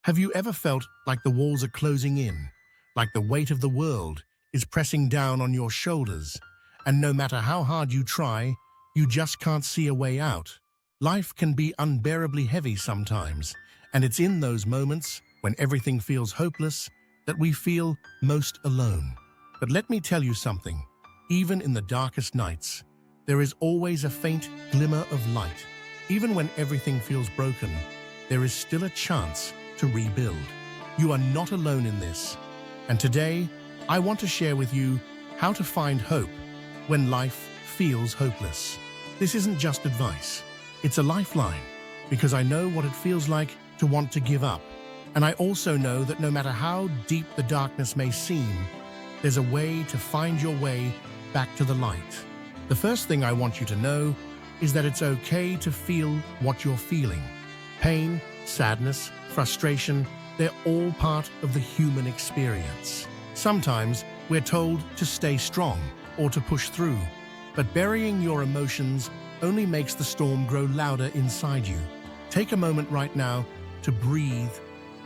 Have you ever felt like the walls are closing in, like the weight of the world is pressing down on your shoulders, and no matter how hard you try, you just can't see a way out? Life can be unbearably heavy sometimes, and it's in those moments when everything feels hopeless that we feel most alone. But let me tell you something, even in the darkest nights, there is always a faint glimmer of light. Even when everything feels broken, there is still a chance to rebuild. You are not alone in this. And today, I want to share with you how to find hope when life feels hopeless. This isn't just advice. It's a lifeline, because I know what it feels like to want to give up. And I also know that no matter how deep the darkness may seem, there's a way to find your way back to the light. The first thing I want you to know is that it's okay to feel what you're feeling. Pain, sadness, frustration, they're all part of the human experience. Sometimes we're told to stay strong or to push through, but burying your emotions only makes the storm grow louder inside you. Take a moment right now to breathe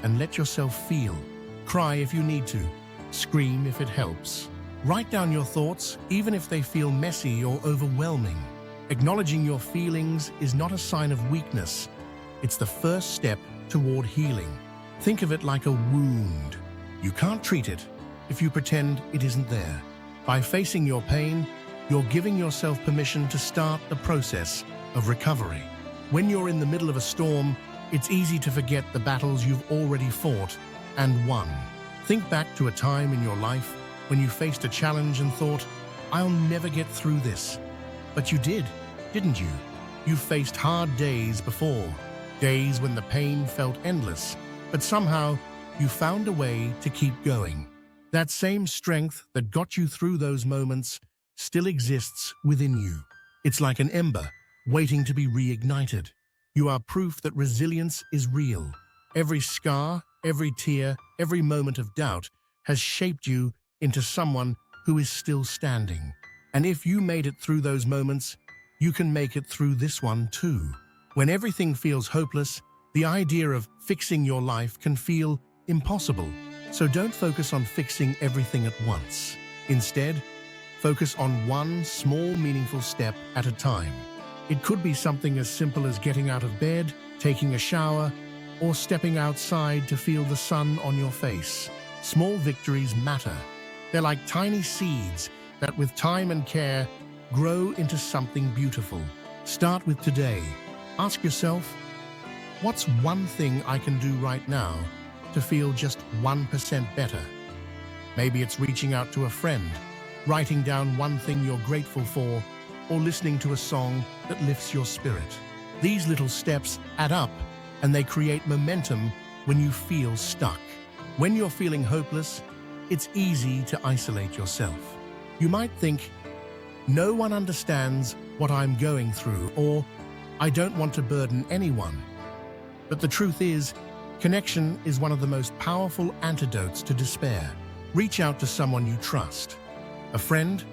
and let yourself feel. Cry if you need to. Scream if it helps. Write down your thoughts, even if they feel messy or overwhelming. Acknowledging your feelings is not a sign of weakness. It's the first step toward healing. Think of it like a wound. You can't treat it if you pretend it isn't there. By facing your pain, you're giving yourself permission to start the process of recovery. When you're in the middle of a storm, it's easy to forget the battles you've already fought and won. Think back to a time in your life when you faced a challenge and thought, "I'll never get through this." But you did, didn't you? You faced hard days before, days when the pain felt endless, but somehow you found a way to keep going. That same strength that got you through those moments still exists within you. It's like an ember waiting to be reignited. You are proof that resilience is real. Every scar, every tear, every moment of doubt has shaped you into someone who is still standing. And if you made it through those moments, you can make it through this one too. When everything feels hopeless, the idea of fixing your life can feel impossible. So don't focus on fixing everything at once. Instead, focus on one small, meaningful step at a time. It could be something as simple as getting out of bed, taking a shower, or stepping outside to feel the sun on your face. Small victories matter. They're like tiny seeds that, with time and care, grow into something beautiful. Start with today. Ask yourself, what's one thing I can do right now to feel just 1% better? Maybe it's reaching out to a friend, writing down one thing you're grateful for, or listening to a song that lifts your spirit. These little steps add up, and they create momentum when you feel stuck. When you're feeling hopeless, it's easy to isolate yourself. You might think, "No one understands what I'm going through," or "I don't want to burden anyone." But the truth is, connection is one of the most powerful antidotes to despair. Reach out to someone you trust, a friend,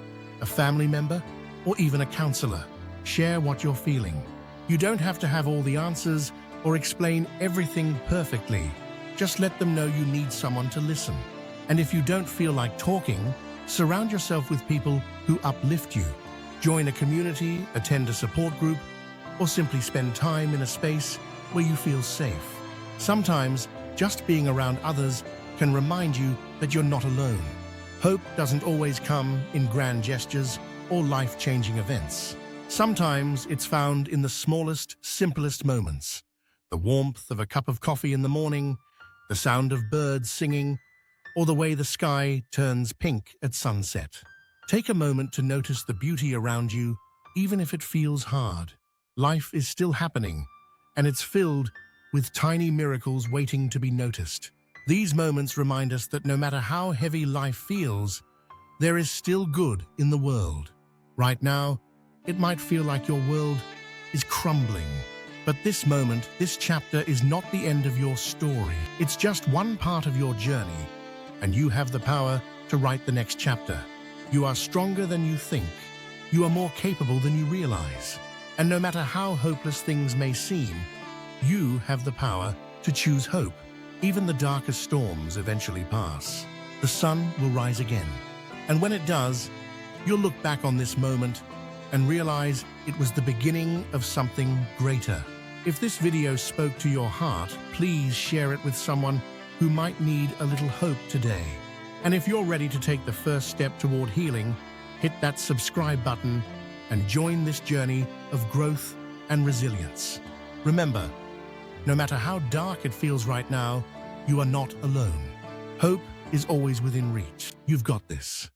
a family member, or even a counselor. Share what you're feeling. You don't have to have all the answers or explain everything perfectly. Just let them know you need someone to listen. And if you don't feel like talking, surround yourself with people who uplift you. Join a community, attend a support group, or simply spend time in a space where you feel safe. Sometimes, just being around others can remind you that you're not alone. Hope doesn't always come in grand gestures or life-changing events. Sometimes it's found in the smallest, simplest moments. The warmth of a cup of coffee in the morning, the sound of birds singing, or the way the sky turns pink at sunset. Take a moment to notice the beauty around you, even if it feels hard. Life is still happening, and it's filled with tiny miracles waiting to be noticed. These moments remind us that no matter how heavy life feels, there is still good in the world. Right now, it might feel like your world is crumbling. But this moment, this chapter, is not the end of your story. It's just one part of your journey, and you have the power to write the next chapter. You are stronger than you think. You are more capable than you realize. And no matter how hopeless things may seem, you have the power to choose hope. Even the darkest storms eventually pass. The sun will rise again. And when it does, you'll look back on this moment and realize it was the beginning of something greater. If this video spoke to your heart, please share it with someone who might need a little hope today. And if you're ready to take the first step toward healing, hit that subscribe button and join this journey of growth and resilience. Remember, no matter how dark it feels right now, you are not alone. Hope is always within reach. You've got this.